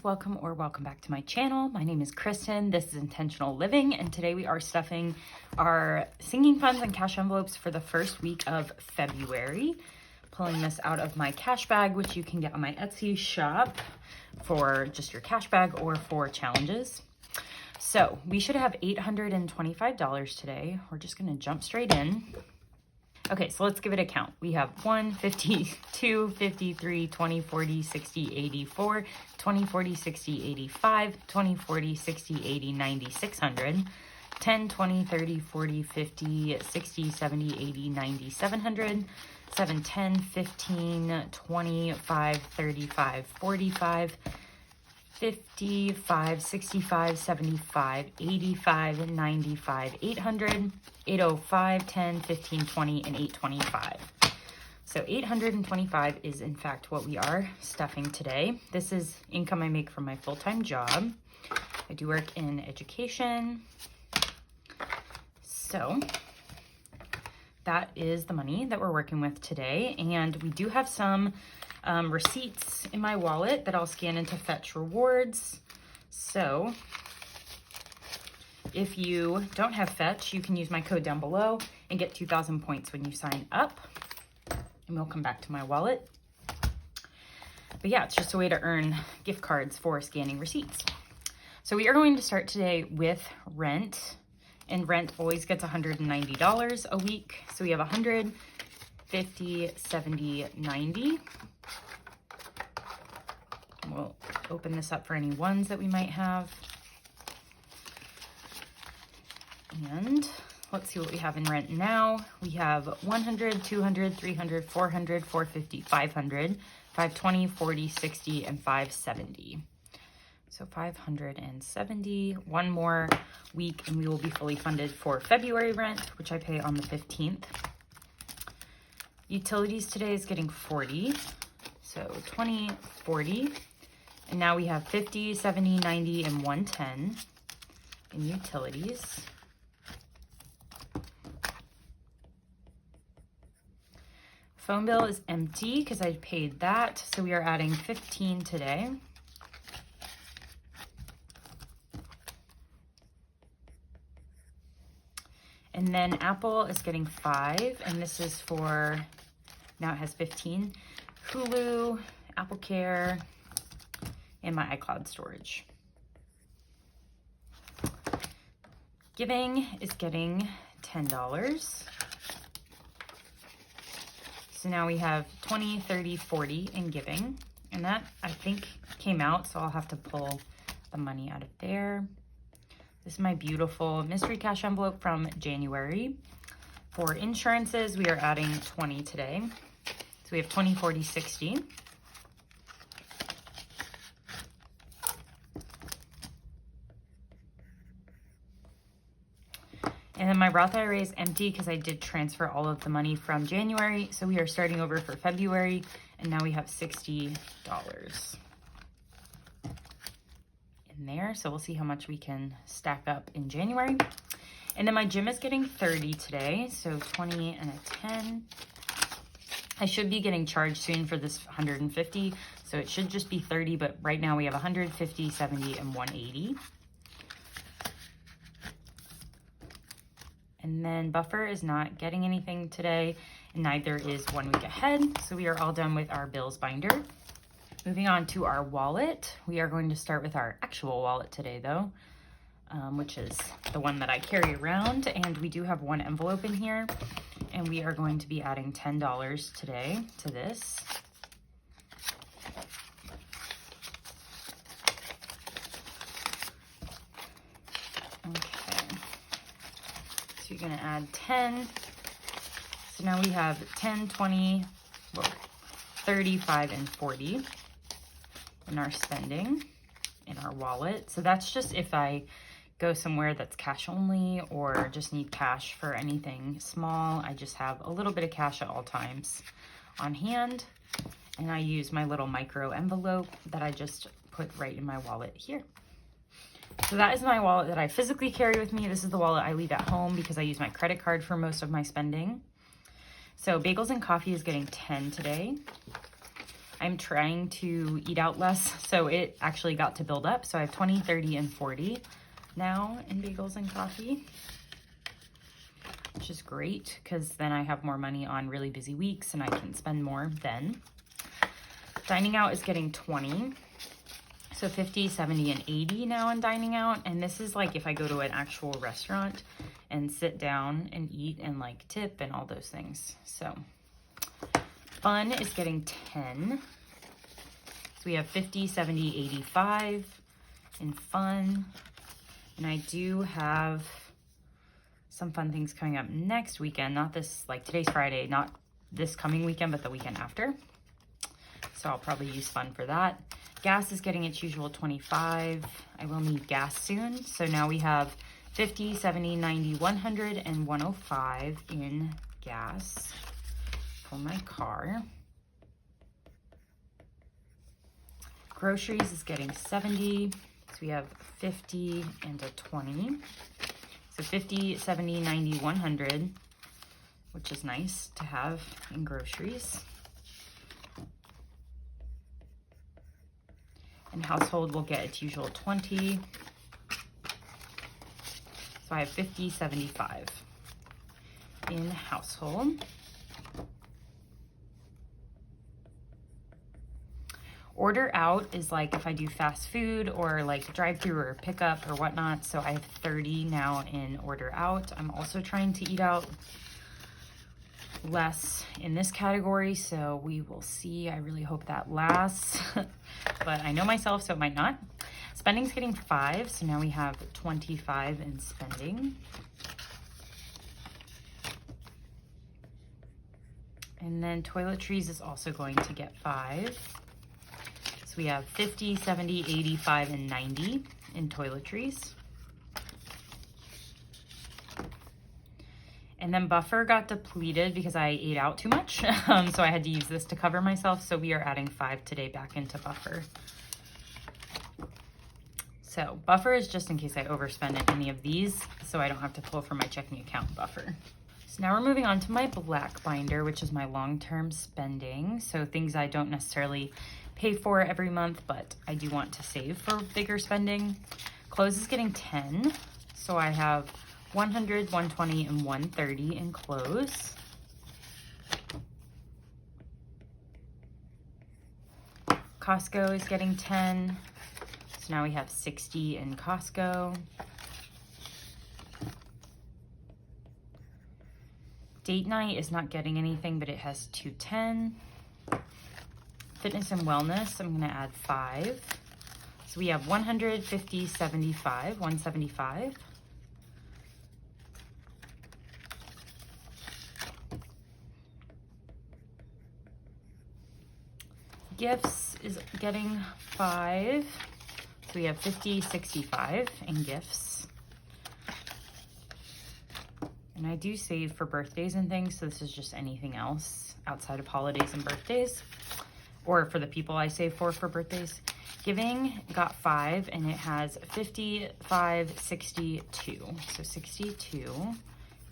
friends, welcome back to my channel. My name is Kristen. This is Intentional Living, and today we are stuffing our singing funds and cash envelopes for the first week of February. Pulling this out of my cash bag, which you can get on my Etsy shop for just your cash bag or for challenges. So we should have $825 today. We're just gonna jump straight in. Okay, so let's give it a count. We have 1, 50, 2, 53, 20, 40, 60, 84, 20, 40, 60, 85, 20, 40, 60, 80, 90, 600, 10, 20, 30, 40, 50, 60, 70, 80, 90, 700, 7, 10, 15, 25, 35, 45, 55, 65, 75, 85, 95, 800, 805, 10, 15, 20, and 825. So 825 is in fact what we are stuffing today. This is income I make from my full-time job. I do work in education. So that is the money that we're working with today. And we do have some receipts in my wallet that I'll scan into Fetch Rewards. So if you don't have Fetch, you can use my code down below and get 2,000 points when you sign up. And we'll come back to my wallet. But yeah, it's just a way to earn gift cards for scanning receipts. So we are going to start today with rent. And rent always gets $190 a week. So we have 100, 50, 70, 90. We'll open this up for any ones that we might have. And let's see what we have in rent now. We have 100, 200, 300, 400, 450, 500, 520, 40, 60, and 570. So 570, one more week and we will be fully funded for February rent, which I pay on the 15th. Utilities today is getting 40, so 20, 40. And now we have 50, 70, 90, and 110 in utilities. Phone bill is empty because I paid that, so we are adding 15 today. And then Apple is getting 5, and this is for, now it has 15. Hulu, Apple Care, and my iCloud storage. Giving is getting $10. So now we have 20, 30, 40 in giving. And that, I think, came out, so I'll have to pull the money out of there. This is my beautiful mystery cash envelope from January. For insurances, we are adding 20 today. So we have 20, 40, 60. And then my Roth IRA is empty because I did transfer all of the money from January. So we are starting over for February, and now we have $60 in there. So we'll see how much we can stack up in January. And then my gym is getting 30 today, so 20 and a 10. I should be getting charged soon for this 150, so it should just be 30, but right now we have 150, 70, and 180. And then Buffer is not getting anything today, and neither is 1 week ahead. So we are all done with our bills binder. Moving on to our wallet. We are going to start with our actual wallet today though, which is the one that I carry around. And we do have one envelope in here, and we are going to be adding $10 today to this. You're going to add 10. So now we have 10, 20, 35, and 40 in our spending in our wallet. So that's just if I go somewhere that's cash only or just need cash for anything small. I just have a little bit of cash at all times on hand. And I use my little micro envelope that I just put right in my wallet here. So that is my wallet that I physically carry with me. This is the wallet I leave at home because I use my credit card for most of my spending. So bagels and coffee is getting 10 today. I'm trying to eat out less, so it actually got to build up. So I have 20, 30, and 40 now in bagels and coffee, which is great because then I have more money on really busy weeks and I can spend more then. Dining out is getting 20. So 50, 70, and 80 now in dining out. And this is like if I go to an actual restaurant and sit down and eat and like tip and all those things. So fun is getting 10. So we have 50, 70, 85 in fun. And I do have some fun things coming up next weekend. Not this, like today's Friday, not this coming weekend, but the weekend after. So I'll probably use fun for that. Gas is getting its usual 25. I will need gas soon. So now we have 50, 70, 90, 100, and 105 in gas for my car. Groceries is getting 70. So we have 50 and a 20. So 50, 70, 90, 100, which is nice to have in groceries. And household will get its usual 20. So I have 50, 75 in household. Order out is like if I do fast food or like drive-through or pickup or whatnot. So I have 30 now in order out. I'm also trying to eat out less in this category, so we will see. I really hope that lasts, but I know myself, so it might not. Spending's getting 5, so now we have 25 in spending. And then toiletries is also going to get 5. So we have 50, 70, 85, and 90 in toiletries. And then buffer got depleted because I ate out too much. So I had to use this to cover myself. So we are adding 5 today back into buffer. So buffer is just in case I overspend in any of these, so I don't have to pull from my checking account buffer. So now we're moving on to my black binder, which is my long-term spending. So things I don't necessarily pay for every month, but I do want to save for bigger spending. Clothes is getting 10. So I have 100, 120, and 130 in clothes. Costco is getting 10. So now we have 60 in Costco. Date night is not getting anything, but it has 210. Fitness and wellness, I'm gonna add 5. So we have 100, 50, 75, 175. Gifts is getting 5. So we have 50, 65 in gifts. And I do save for birthdays and things, so this is just anything else outside of holidays and birthdays, or for the people I save for birthdays. Giving got 5, and it has 55, 62. So 62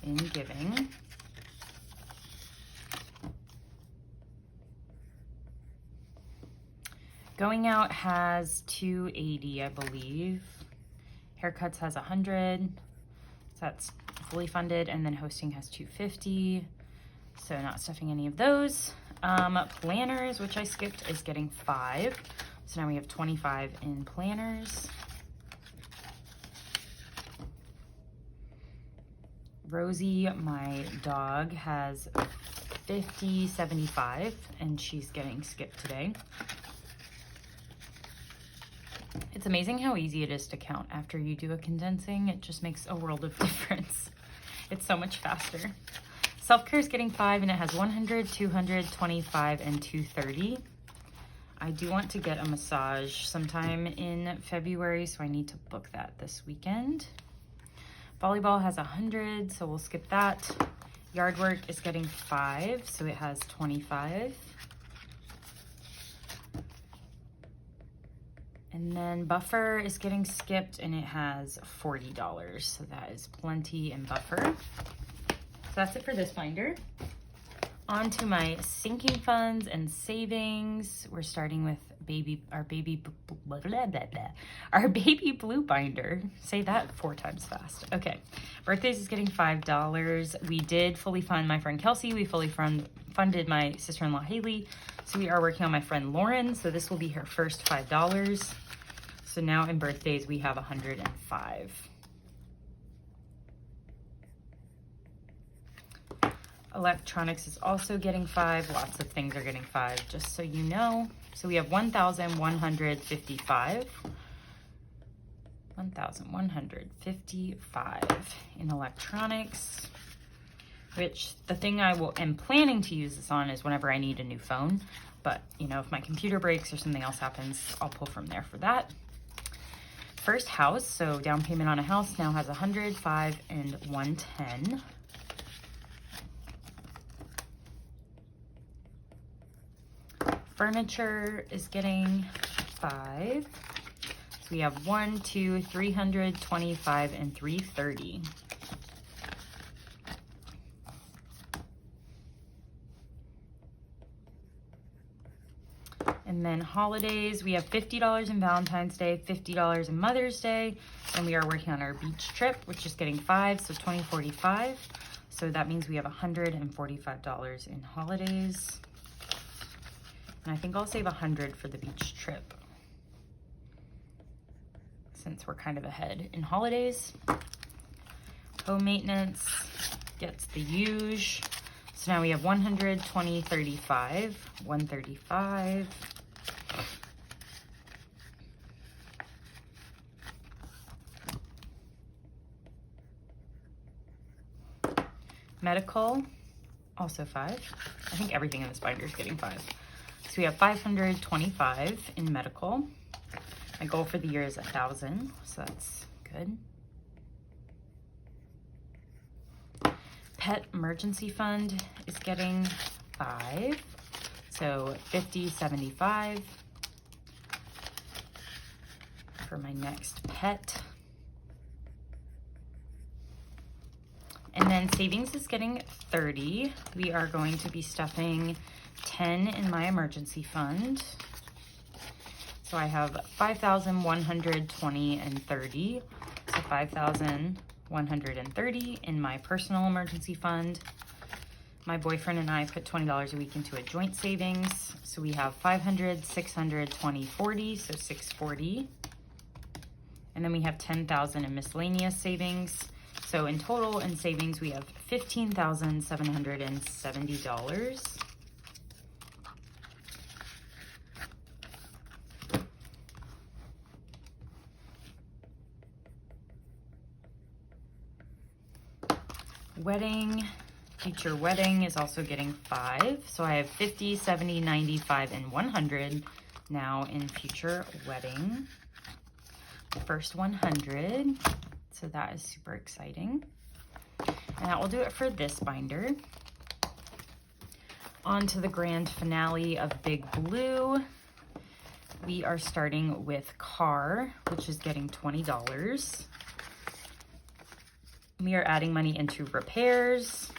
in giving. Going out has 280, I believe. Haircuts has 100, so that's fully funded. And then hosting has 250, so not stuffing any of those. Planners, which I skipped, is getting 5. So now we have 25 in planners. Rosie, my dog, has 50, 75, and she's getting skipped today. It's amazing how easy it is to count after you do a condensing. It just makes a world of difference. It's so much faster. Self-care is getting 5, and it has 100, 200, 25, and 230. I do want to get a massage sometime in February, so I need to book that this weekend. Volleyball has 100, so we'll skip that. Yard work is getting 5, so it has 25. And then buffer is getting skipped, and it has $40, so that is plenty in buffer. So that's it for this binder. On to my sinking funds and savings. We're starting with our baby blue binder. Say that 4 times fast. Okay, birthdays is getting $5. We did fully fund my friend Kelsey. We fully funded my sister-in-law Haley. So we are working on my friend Lauren. So this will be her first $5. So now in birthdays we have 105. Electronics is also getting 5. Lots of things are getting 5, just so you know. So we have 1,155. 1,155 in electronics, which the thing am planning to use this on is whenever I need a new phone. But, you know, if my computer breaks or something else happens, I'll pull from there for that. First house, so down payment on a house now has 105 and 110. Furniture is getting 5. So we have 1, 2, 325, and 330. And then holidays, we have $50 in Valentine's Day, $50 in Mother's Day, and we are working on our beach trip, which is getting 5, so 2045. So that means we have $145 in holidays. And I think I'll save 100 for the beach trip, since we're kind of ahead in holidays. Home maintenance gets the huge. So now we have 100, 20, 35, 135. Medical, also 5. I think everything in this binder is getting 5. So we have 525 in medical. My goal for the year is 1,000, so that's good. Pet emergency fund is getting 5, so 50, 75 for my next pet. And then savings is getting 30. We are going to be stuffing 10 in my emergency fund. So I have 5,120 and 30. So 5,130 in my personal emergency fund. My boyfriend and I put $20 a week into a joint savings. So we have 500, 600, 20, 40, so 640. And then we have 10,000 in miscellaneous savings. So in total in savings, we have $15,770. Wedding, future wedding is also getting 5. So I have 50, 70, 95, and 100 now in future wedding. First 100. So that is super exciting. And that will do it for this binder. On to the grand finale of Big Blue. We are starting with car, which is getting $20. We are adding money into repairs.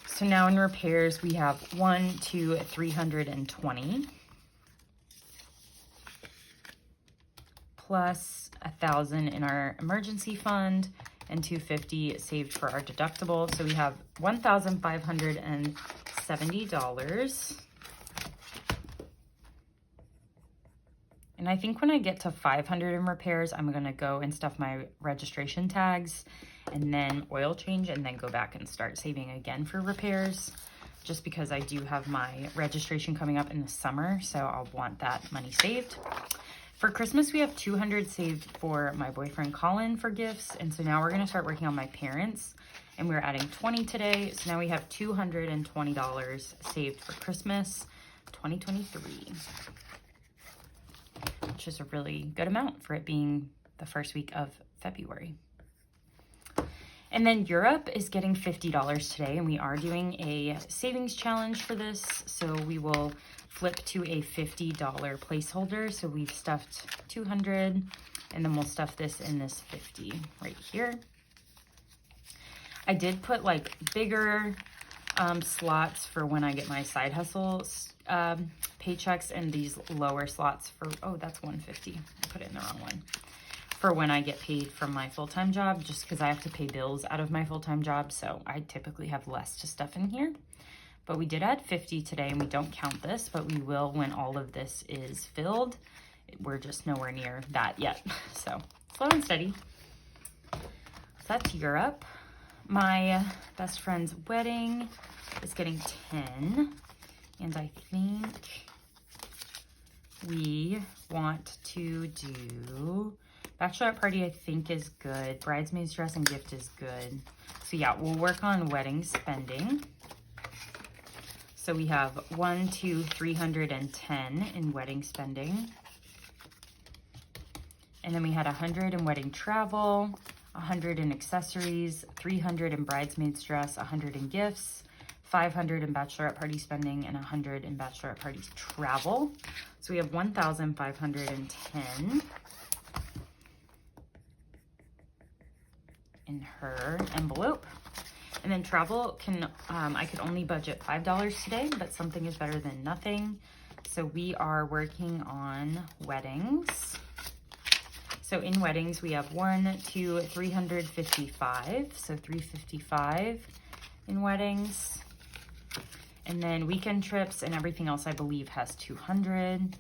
So now in repairs, we have 1, 2, 320. Plus 1,000 in our emergency fund and 250 saved for our deductible. So we have $1,570. And I think when I get to 500 in repairs, I'm gonna go and stuff my registration tags and then oil change and then go back and start saving again for repairs, just because I do have my registration coming up in the summer. So I'll want that money saved. For Christmas, we have 200 saved for my boyfriend Colin for gifts. And so now we're gonna start working on my parents, and we're adding 20 today. So now we have $220 saved for Christmas 2023, which is a really good amount for it being the first week of February. And then Europe is getting $50 today, and we are doing a savings challenge for this. So we will flip to a $50 placeholder. So we've stuffed 200, and then we'll stuff this in this 50 right here. I did put like bigger slots for when I get my side hustle paychecks, and these lower slots for, oh, that's $150. I put it in the wrong one. For when I get paid from my full-time job, just because I have to pay bills out of my full-time job, so I typically have less to stuff in here. But we did add 50 today, and we don't count this, but we will when all of this is filled. We're just nowhere near that yet, so slow and steady. So that's Europe. My best friend's wedding is getting 10, and I think we want to do bachelorette party. I think is good. Bridesmaid's dress and gift is good. So yeah, we'll work on wedding spending. So we have 310 in wedding spending. And then we had 100 in wedding travel, 100 in accessories, 300 in bridesmaid's dress, 100 in gifts, 500 in bachelorette party spending, and 100 in bachelorette party travel. So we have 1,510 in her envelope. And then travel can, I could only budget $5 today, but something is better than nothing. So we are working on weddings. So in weddings, we have 355. So 355 in weddings. And then weekend trips and everything else, I believe, has 200.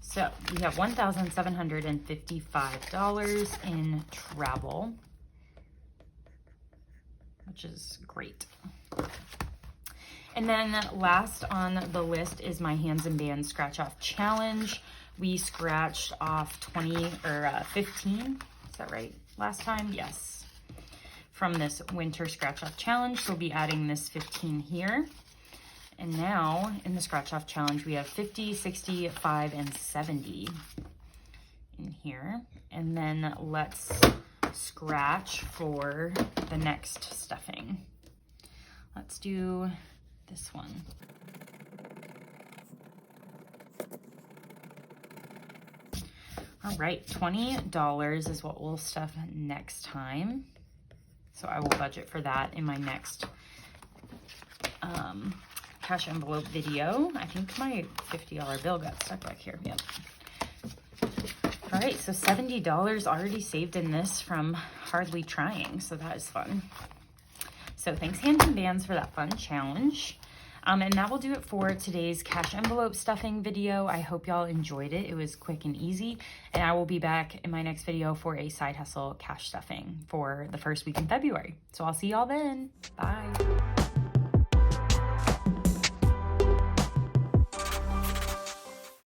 So we have $1,755 in travel, which is great. And then last on the list is my Hands and Bands scratch off challenge. We scratched off 15, is that right? Last time, yes. From this winter scratch off challenge, so we'll be adding this 15 here. And now in the scratch off challenge, we have 50, 65, and 70 in here. And then let's scratch for the next stuffing. Let's do this one. All right, $20 is what we'll stuff next time. So I will budget for that in my next cash envelope video. I think my $50 bill got stuck back here. Yep. All right, so $70 already saved in this from hardly trying, so that is fun. So thanks Hands and Bands for that fun challenge. And that will do it for today's cash envelope stuffing video. I hope y'all enjoyed it. It was quick and easy. And I will be back in my next video for a side hustle cash stuffing for the first week in February. So I'll see y'all then. Bye.